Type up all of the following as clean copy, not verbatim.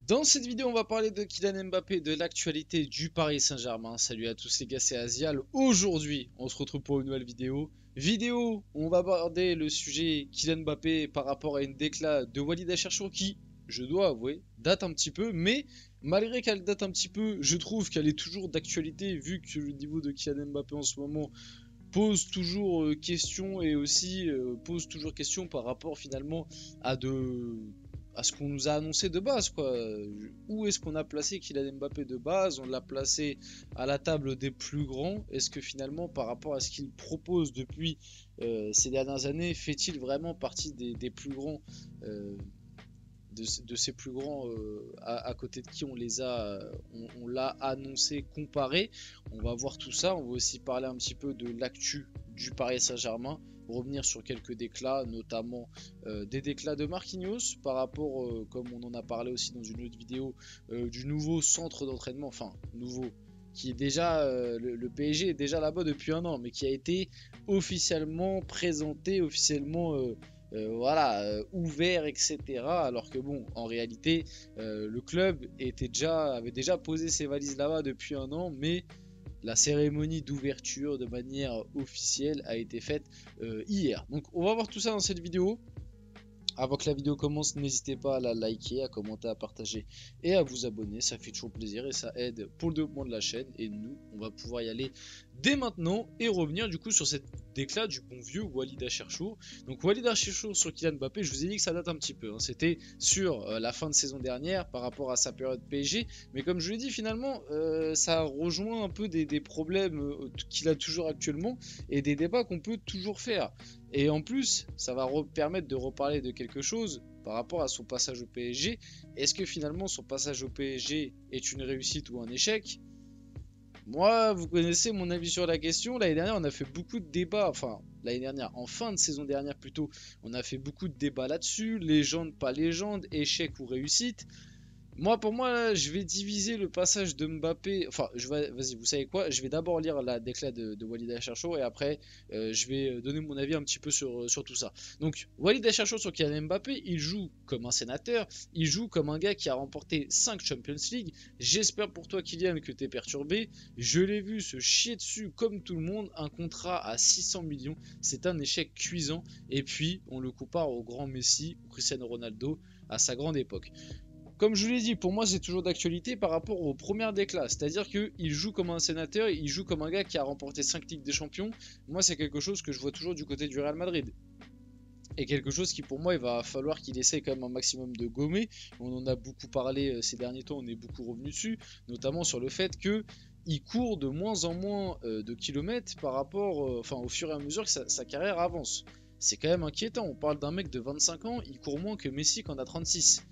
Dans cette vidéo, on va parler de Kylian Mbappé, de l'actualité du Paris Saint-Germain. Salut à tous les gars, c'est Azial. Aujourd'hui, on se retrouve pour une nouvelle vidéo. Vidéo où on va aborder le sujet Kylian Mbappé par rapport à une déclat de Walid Acharchour qui, je dois avouer, date un petit peu. Mais malgré qu'elle date un petit peu, je trouve qu'elle est toujours d'actualité vu que le niveau de Kylian Mbappé en ce moment pose toujours question et aussi pose toujours question par rapport finalement à ce qu'on nous a annoncé de base quoi. Où est-ce qu'on a placé Kylian Mbappé de base? On l'a placé à la table des plus grands. Est-ce que finalement par rapport à ce qu'il propose depuis ces dernières années, fait-il vraiment partie des plus grands euh, de ces plus grands à côté de qui on l'a annoncé, comparé. On va voir tout ça. On va aussi parler un petit peu de l'actu du Paris Saint-Germain, revenir sur quelques déclats, notamment des déclats de Marquinhos par rapport, comme on en a parlé aussi dans une autre vidéo, du nouveau centre d'entraînement, enfin nouveau, qui est déjà, le PSG est déjà là-bas depuis un an, mais qui a été officiellement présenté, officiellement voilà, ouvert, etc. Alors que bon, en réalité, le club avait déjà posé ses valises là-bas depuis un an, mais la cérémonie d'ouverture de manière officielle a été faite hier. Donc on va voir tout ça dans cette vidéo. Avant que la vidéo commence, n'hésitez pas à la liker, à commenter, à partager et à vous abonner. Ça fait toujours plaisir et ça aide pour le développement de la chaîne. Et nous, on va pouvoir y aller dès maintenant et revenir du coup sur cette déclat du bon vieux Walid Acharchour. Donc Walid Acharchour sur Kylian Mbappé, je vous ai dit que ça date un petit peu. Hein. C'était sur la fin de saison dernière par rapport à sa période PSG. Mais comme je l'ai dit, finalement, ça rejoint un peu des problèmes qu'il a toujours actuellement et des débats qu'on peut toujours faire. Et en plus, ça va permettre de reparler de quelque chose par rapport à son passage au PSG. Est-ce que finalement son passage au PSG est une réussite ou un échec? Moi, vous connaissez mon avis sur la question. L'année dernière, on a fait beaucoup de débats. Enfin, l'année dernière, en fin de saison dernière plutôt, on a fait beaucoup de débats là-dessus. Légende, pas légende, échec ou réussite. Moi, pour moi, là, je vais diviser le passage de Mbappé. Enfin, vas-y, vous savez quoi? Je vais d'abord lire la déclat de Walid Acharchour et après, je vais donner mon avis un petit peu sur tout ça. Donc, Walid Acharchour sur Kylian Mbappé, il joue comme un sénateur, il joue comme un gars qui a remporté 5 Champions League. J'espère pour toi, Kylian, que t'es perturbé. Je l'ai vu se chier dessus comme tout le monde. Un contrat à 600 millions, c'est un échec cuisant. Et puis, on le compare au grand Messi ou Cristiano Ronaldo à sa grande époque. Comme je vous l'ai dit, pour moi c'est toujours d'actualité par rapport aux premières déclats. C'est-à-dire qu'il joue comme un sénateur, il joue comme un gars qui a remporté 5 Ligues des Champions. Moi c'est quelque chose que je vois toujours du côté du Real Madrid. Et quelque chose qui pour moi il va falloir qu'il essaie quand même un maximum de gommer. On en a beaucoup parlé ces derniers temps, on est beaucoup revenu dessus. Notamment sur le fait que il court de moins en moins de kilomètres par rapport, enfin au fur et à mesure que sa carrière avance. C'est quand même inquiétant, on parle d'un mec de 25 ans, il court moins que Messi quand on a 36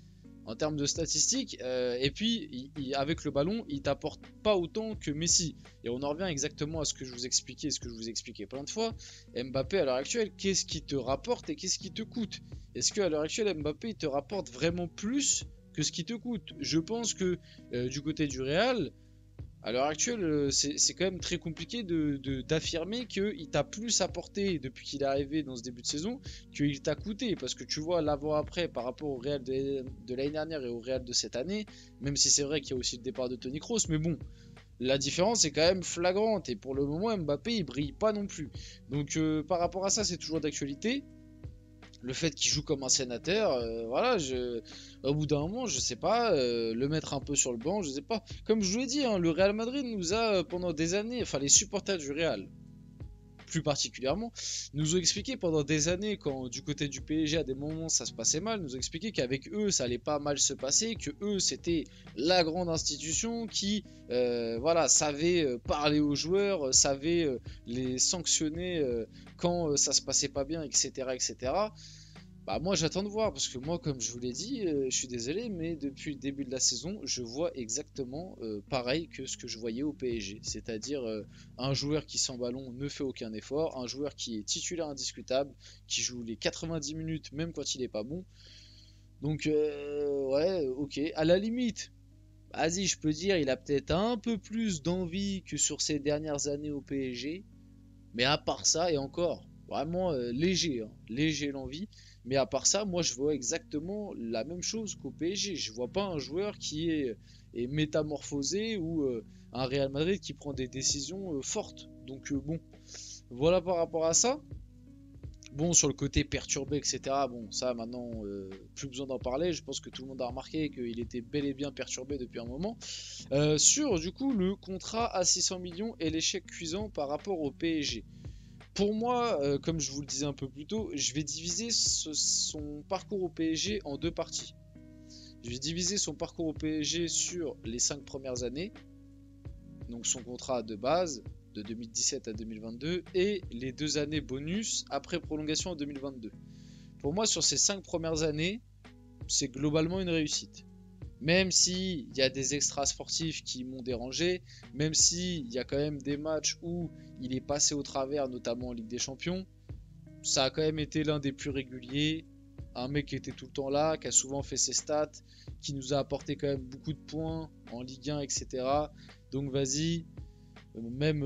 en termes de statistiques. Et puis, avec le ballon, il t'apporte pas autant que Messi. Et on en revient exactement à ce que je vous expliquais, ce que je vous expliquais plein de fois. Mbappé, à l'heure actuelle, qu'est-ce qui te rapporte et qu'est-ce qui te coûte? Est-ce qu'à l'heure actuelle, Mbappé, il te rapporte vraiment plus que ce qui te coûte? Je pense que du côté du Real, à l'heure actuelle, c'est quand même très compliqué d'affirmer qu'il t'a plus apporté depuis qu'il est arrivé dans ce début de saison qu'il t'a coûté. Parce que tu vois l'avant-après par rapport au Real de l'année dernière et au Real de cette année, même si c'est vrai qu'il y a aussi le départ de Toni Kroos, mais bon, la différence est quand même flagrante. Et pour le moment, Mbappé, il brille pas non plus. Donc par rapport à ça, c'est toujours d'actualité. Le fait qu'il joue comme un sénateur, voilà, au bout d'un moment, je sais pas, le mettre un peu sur le banc, je sais pas. Comme je vous l'ai dit, hein, le Real Madrid nous a pendant des années, enfin les supporters du Real, plus particulièrement, nous ont expliqué pendant des années, quand du côté du PSG à des moments ça se passait mal, nous ont expliqué qu'avec eux ça allait pas mal se passer, que eux c'était la grande institution qui voilà, savait parler aux joueurs, savait les sanctionner quand ça se passait pas bien, etc. etc. Bah moi j'attends de voir parce que moi comme je vous l'ai dit, je suis désolé mais depuis le début de la saison je vois exactement pareil que ce que je voyais au PSG. C'est-à-dire un joueur qui sans ballon ne fait aucun effort, un joueur qui est titulaire indiscutable, qui joue les 90 minutes même quand il est pas bon. Donc ouais ok, à la limite, vas-y je peux dire il a peut-être un peu plus d'envie que sur ses dernières années au PSG. Mais à part ça, et encore, vraiment léger, hein, léger l'envie. Mais à part ça, moi je vois exactement la même chose qu'au PSG. Je vois pas un joueur qui est métamorphosé ou un Real Madrid qui prend des décisions fortes. Donc bon, voilà par rapport à ça. Bon, sur le côté perturbé, etc. Bon, ça maintenant, plus besoin d'en parler. Je pense que tout le monde a remarqué qu'il était bel et bien perturbé depuis un moment. Sur du coup le contrat à 600 millions et l'échec cuisant par rapport au PSG. Pour moi, comme je vous le disais un peu plus tôt, je vais diviser son parcours au PSG en deux parties. Je vais diviser son parcours au PSG sur les 5 premières années, donc son contrat de base de 2017 à 2022 et les 2 années bonus après prolongation en 2022. Pour moi, sur ces 5 premières années, c'est globalement une réussite. Même s'il y a des extras sportifs qui m'ont dérangé, même s'il y a quand même des matchs où il est passé au travers, notamment en Ligue des Champions, ça a quand même été l'un des plus réguliers. Un mec qui était tout le temps là, qui a souvent fait ses stats, qui nous a apporté quand même beaucoup de points en Ligue 1, etc. Donc vas-y, même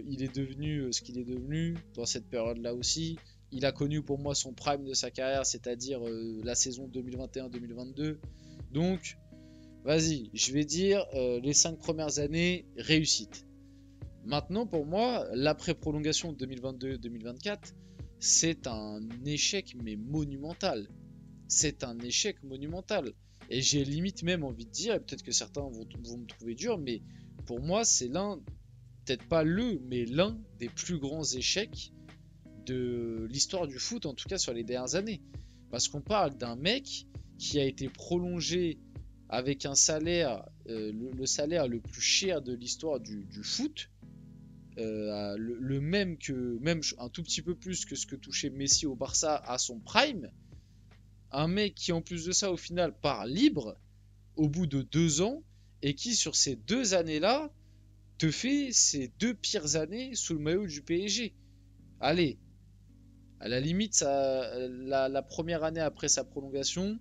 il est devenu ce qu'il est devenu dans cette période-là aussi. Il a connu pour moi son prime de sa carrière, c'est-à-dire la saison 2021-2022. Donc vas-y, je vais dire les 5 premières années, réussite. Maintenant, pour moi, l'après-prolongation 2022-2024, c'est un échec, mais monumental. C'est un échec monumental. Et j'ai limite même envie de dire, et peut-être que certains vont me trouver dur, mais pour moi, c'est l'un, peut-être pas le, mais l'un des plus grands échecs de l'histoire du foot, en tout cas sur les dernières années. Parce qu'on parle d'un mec qui a été prolongé avec un salaire, le salaire le plus cher de l'histoire du foot, le même que, même un tout petit peu plus que ce que touchait Messi au Barça à son prime. Un mec qui en plus de ça au final part libre au bout de 2 ans et qui sur ces 2 années-là te fait ses 2 pires années sous le maillot du PSG. Allez, à la limite, la première année après sa prolongation,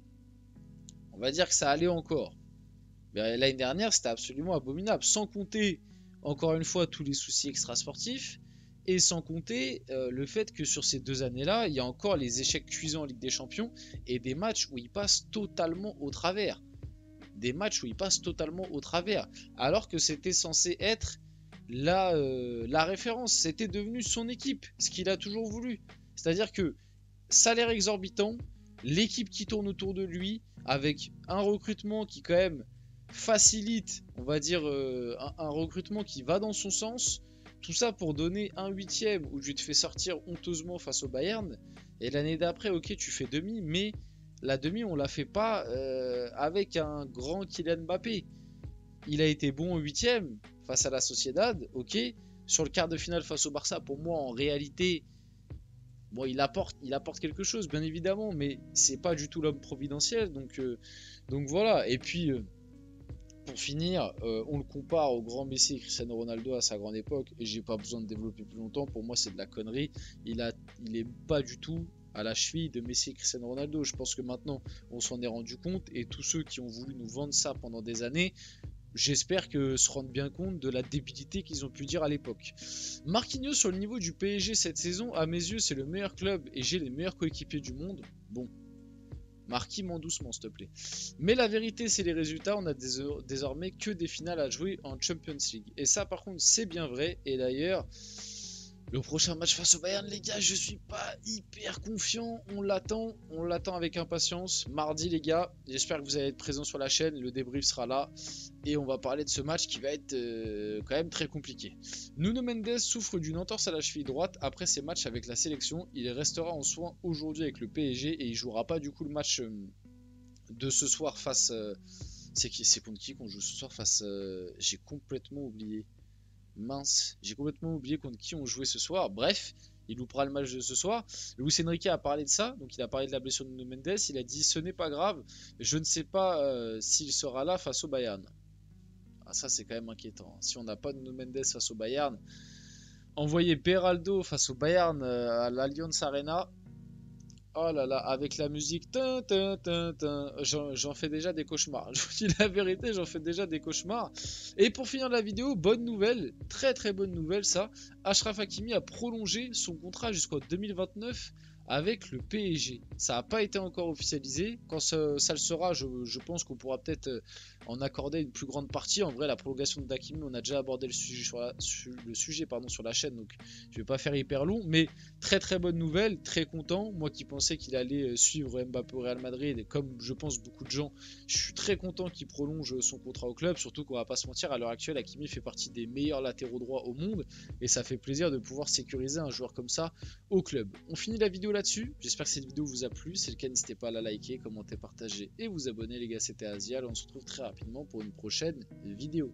on va dire que ça allait encore. Mais l'année dernière, c'était absolument abominable. Sans compter, encore une fois, tous les soucis extrasportifs. Et sans compter le fait que sur ces 2 années-là, il y a encore les échecs cuisants en Ligue des Champions et des matchs où il passe totalement au travers. Des matchs où il passe totalement au travers. Alors que c'était censé être la référence. C'était devenu son équipe, ce qu'il a toujours voulu. C'est-à-dire que salaire exorbitant, l'équipe qui tourne autour de lui, avec un recrutement qui quand même facilite, on va dire, un recrutement qui va dans son sens. Tout ça pour donner un huitième où tu te fais sortir honteusement face au Bayern. Et l'année d'après, ok, tu fais demi, mais la demi, on la fait pas avec un grand Kylian Mbappé. Il a été bon au huitième face à la Sociedad, ok. Sur le quart de finale face au Barça, pour moi, en réalité, bon, il apporte quelque chose, bien évidemment, mais c'est pas du tout l'homme providentiel. Donc voilà. Et puis, pour finir, on le compare au grand Messi et Cristiano Ronaldo à sa grande époque, et j'ai pas besoin de développer plus longtemps. Pour moi, c'est de la connerie. Il est pas du tout à la cheville de Messi et Cristiano Ronaldo. Je pense que maintenant, on s'en est rendu compte, et tous ceux qui ont voulu nous vendre ça pendant des années, j'espère que se rendent bien compte de la débilité qu'ils ont pu dire à l'époque. Marquinhos sur le niveau du PSG cette saison, à mes yeux, c'est le meilleur club et j'ai les meilleurs coéquipiers du monde. Bon, Marquis, m'en doucement, s'il te plaît. Mais la vérité, c'est les résultats. On a désormais que des finales à jouer en Champions League. Et ça, par contre, c'est bien vrai. Et d'ailleurs, le prochain match face au Bayern, les gars, je suis pas hyper confiant. On l'attend avec impatience. Mardi, les gars, j'espère que vous allez être présents sur la chaîne. Le débrief sera là. Et on va parler de ce match qui va être quand même très compliqué. Nuno Mendes souffre d'une entorse à la cheville droite après ses matchs avec la sélection. Il restera en soins aujourd'hui avec le PSG et il jouera pas du coup le match de ce soir face... c'est contre qui qu'on joue ce soir face... J'ai complètement oublié. Mince, j'ai complètement oublié contre qui on jouait ce soir. Bref, il loupera le match de ce soir. Luis Enrique a parlé de ça, donc il a parlé de la blessure de Nuno Mendes. Il a dit ce n'est pas grave, je ne sais pas s'il sera là face au Bayern. Ah, ça c'est quand même inquiétant. Si on n'a pas de Nuno Mendes face au Bayern, envoyer Beraldo face au Bayern à l'Allianz Arena. Oh là là, avec la musique, j'en fais déjà des cauchemars. Je vous dis la vérité, j'en fais déjà des cauchemars. Et pour finir la vidéo, bonne nouvelle, très très bonne nouvelle ça. Achraf Hakimi a prolongé son contrat jusqu'en 2029 avec le PSG. Ça n'a pas été encore officialisé. Quand ça le sera, je pense qu'on pourra peut-être en accorder une plus grande partie. En vrai, la prolongation de Hakimi, on a déjà abordé le sujet sur la chaîne, donc je vais pas faire hyper long. Mais très très bonne nouvelle, très content. Moi qui pensais qu'il allait suivre Mbappé au Real Madrid, et comme je pense beaucoup de gens, je suis très content qu'il prolonge son contrat au club. Surtout qu'on va pas se mentir, à l'heure actuelle, Hakimi fait partie des meilleurs latéraux droits au monde, et ça fait plaisir de pouvoir sécuriser un joueur comme ça au club. On finit la vidéo là-dessus. J'espère que cette vidéo vous a plu. Si c'est le cas, n'hésitez pas à la liker, commenter, partager et vous abonner les gars. C'était Asial. On se retrouve très rapidement pour une prochaine vidéo.